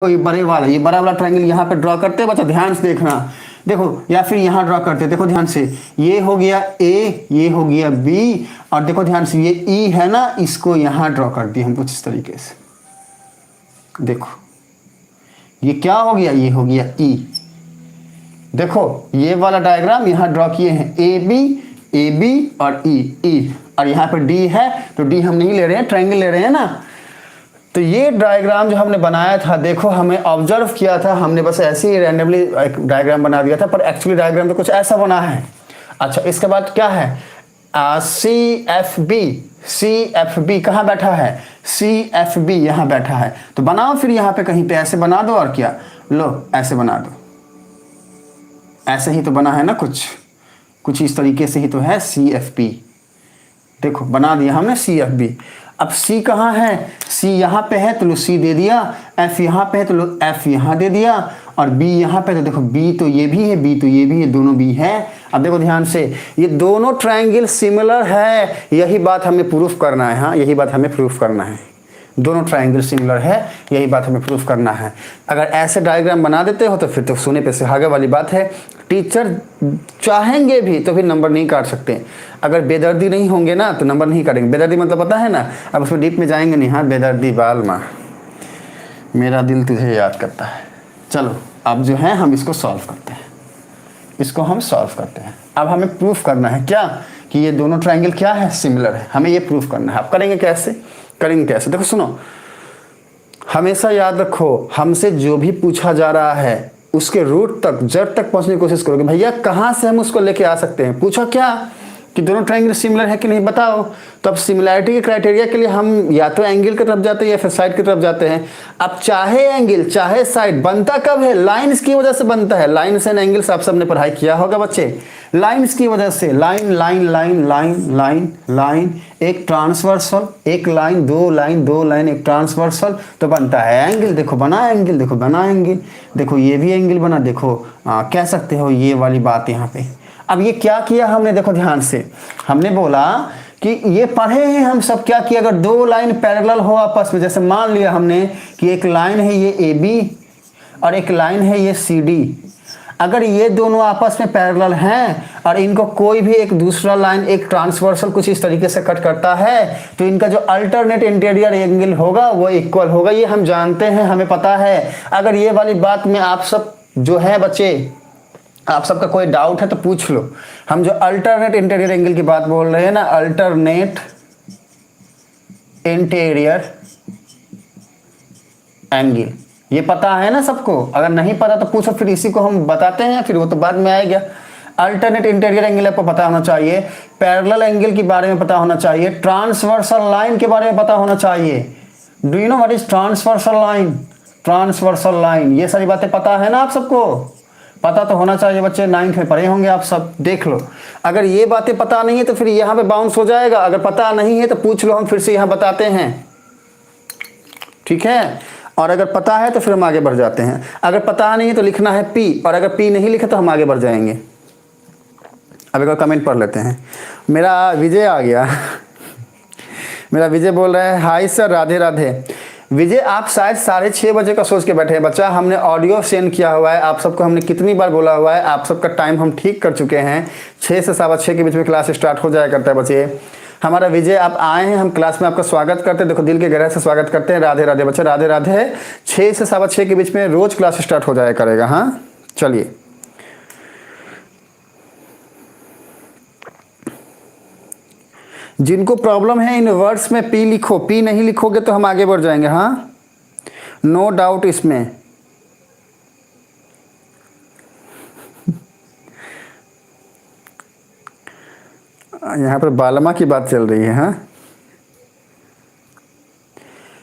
ये बड़ा वाला ट्रायंगल यहाँ पे ड्रॉ करते हैं बच्चा, ध्यान से देखना। देखो, या फिर यहाँ ड्रॉ करते हैं, देखो ध्यान से, ये हो गया ए, ये हो गया बी, और देखो ध्यान से ये ई है ना, इसको यहाँ ड्रॉ कर दिए हम कुछ इस तरीके से। देखो ये क्या हो गया, ये हो गया ई। देखो ये वाला डायग्राम यहाँ ड्रॉ किए हैं, ए बी और ई, और यहाँ पर डी है, तो डी हम नहीं ले रहे हैं, ट्रायंगल ले रहे हैं ना। तो ये डायग्राम जो हमने बनाया था, देखो हमें ऑब्जर्व किया था, हमने बस ऐसे ही रैंडमली एक डायग्राम बना दिया था, पर एक्चुअली डायग्राम तो कुछ ऐसा बना है। अच्छा, इसके बाद क्या है, सी एफ बी कहाँ बैठा है, सी एफ बी यहाँ बैठा है। तो बनाओ फिर यहाँ पे कहीं पे ऐसे बना दो, और क्या, लो ऐसे बना दो, ऐसे ही तो बना है ना, कुछ इस तरीके से ही तो है सी एफ बी। देखो बना दिया हमने सी एफ बी। अब C कहाँ है, C यहाँ पे है तो लो C दे दिया, F यहाँ पे है तो लो F यहाँ दे दिया, और B यहाँ पे तो देखो B तो ये भी है, B तो ये भी है, दोनों B है। अब देखो ध्यान से, ये दोनों ट्रायंगल सिमिलर है, यही बात हमें प्रूफ करना है। हाँ, यही बात हमें प्रूफ करना है, दोनों ट्रायंगल सिमिलर है, यही बात हमें प्रूफ करना है। अगर ऐसे डायग्राम बना देते हो तो फिर तो सोने पे सुहागा वाली बात है। टीचर चाहेंगे भी तो फिर नंबर नहीं काट सकते, अगर बेदर्दी नहीं होंगे ना तो नंबर नहीं काटेंगे। बेदर्दी मतलब पता है ना, अब उसमें डीप में जाएंगे नहीं। हाँ, बेदर्दी बाल माँ, मेरा दिल तुझे याद करता है। चलो अब जो है हम इसको सॉल्व करते हैं, इसको हम सॉल्व करते हैं। अब हमें प्रूफ करना है क्या, कि ये दोनों ट्रायंगल क्या है, सिमिलर है। हमें ये प्रूफ करना है। आप करेंगे कैसे, देखो सुनो, हमेशा याद रखो, हमसे जो भी पूछा जा रहा है उसके रूट तक, जड़ तक पहुंचने की कोशिश करोगे। भैया कहाँ से हम उसको लेके आ सकते हैं, पूछो क्या कि दोनों ट्रायंगल सिमिलर है कि नहीं, बताओ। तो अब सिमिलैरिटी के क्राइटेरिया के लिए हम या तो एंगल की तरफ जाते हैं या फिर साइड की तरफ जाते हैं। अब चाहे एंगल चाहे साइड बनता कब है, लाइंस की वजह से बनता है। लाइंस एंड एंगल्स आप सबने पढ़ाई किया होगा बच्चे, लाइंस की वजह से, line line line line line line, एक ट्रांसवर्सल, एक लाइन, दो लाइन, एक ट्रांसवर्सल, तो बनता है एंगल। देखो बना एंगल, देखो बना एंगल, देखो ये भी एंगल बना। देखो कह सकते हो ये वाली बात यहाँ पे। अब ये क्या किया हमने, देखो ध्यान से, हमने बोला कि ये पढ़े हैं हम सब, क्या किया, अगर दो लाइन पैरेलल हो आपस में, जैसे मान लिया हमने कि एक लाइन है ये ए बी और एक लाइन है ये सी डी, अगर ये दोनों आपस में पैरेलल हैं और इनको कोई भी एक दूसरा लाइन, एक ट्रांसवर्सल कुछ इस तरीके से कट करता है, तो इनका जो अल्टरनेट इंटीरियर एंगल होगा वो इक्वल होगा। ये हम जानते हैं, हमें पता है। अगर ये वाली बात में आप सब जो है बच्चे, आप सबका कोई डाउट है तो पूछ लो। हम जो अल्टरनेट इंटीरियर एंगल की बात बोल रहे हैं ना, अल्टरनेट इंटीरियर एंगल, ये पता है ना सबको। अगर नहीं पता तो पूछो, फिर इसी को हम बताते हैं, फिर वो तो बाद में आएगा। अल्टरनेट इंटीरियर एंगल आपको पता होना चाहिए, पैरेलल एंगल के बारे में पता होना चाहिए, ट्रांसवर्सल लाइन के बारे में पता होना चाहिए। Do you know what is transversal line, transversal line, ये सारी बातें पता है ना आप सबको, पता तो होना चाहिए बच्चे, 9th में पढ़े होंगे आप सब, देख लो। अगर ये बातें पता नहीं है तो फिर यहाँ पे बाउंस हो जाएगा, अगर पता नहीं है तो पूछ लो, हम फिर से यहाँ बताते हैं, ठीक है। और अगर पता है तो फिर हम आगे बढ़ जाते हैं। अगर पता नहीं है तो लिखना है P, और अगर P नहीं लिखा तो हम आगे बढ़ जाएंगे। अब एक और कमेंट पढ़ लेते हैं। मेरा विजय आ गया मेरा विजय बोल रहा है, हाय सर, राधे राधे। विजय आप शायद 6:30 बजे का सोच के बैठे हैं बच्चा, हमने ऑडियो सेंड किया हुआ है आप सबको, हमने कितनी बार बोला हुआ है, आप सबका टाइम हम ठीक कर चुके हैं। 6 से 6:15 के बीच में क्लास स्टार्ट हो जाया करता है बच्चे। हमारा विजय आप आए हैं, हम क्लास में आपका स्वागत करते हैं, देखो दिल के गहराई से स्वागत करते हैं। राधे राधे बच्चे, राधे राधे। 6 से 6:15 के बीच में रोज क्लास स्टार्ट हो जाया करेगा। हाँ चलिए, जिनको प्रॉब्लम है इन वर्ड्स में P लिखो, P नहीं लिखोगे तो हम आगे बढ़ जाएंगे। हाँ, नो डाउट इसमें। यहाँ पर बालमा की बात चल रही है। हाँ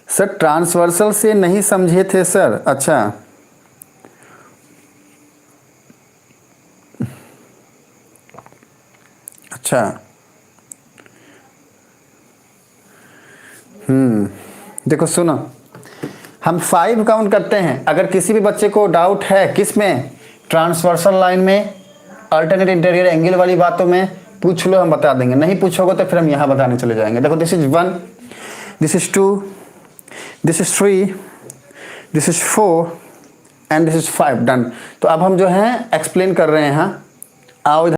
सर, ट्रांसवर्सल से नहीं समझे थे सर। अच्छा, अच्छा, देखो सुनो, हम 5 काउंट करते हैं। अगर किसी भी बच्चे को डाउट है किस में, ट्रांसवर्सल लाइन में, अल्टरनेट इंटीरियर एंगल वाली बातों में, पूछ लो, हम बता देंगे। नहीं पूछोगे तो फिर हम यहाँ बताने चले जाएंगे। देखो this is 1, this is 2, this is 3, this is 4 and this is 5, done. तो अब हम जो है एक्सप्लेन कर रहे हैं। आओ इधर।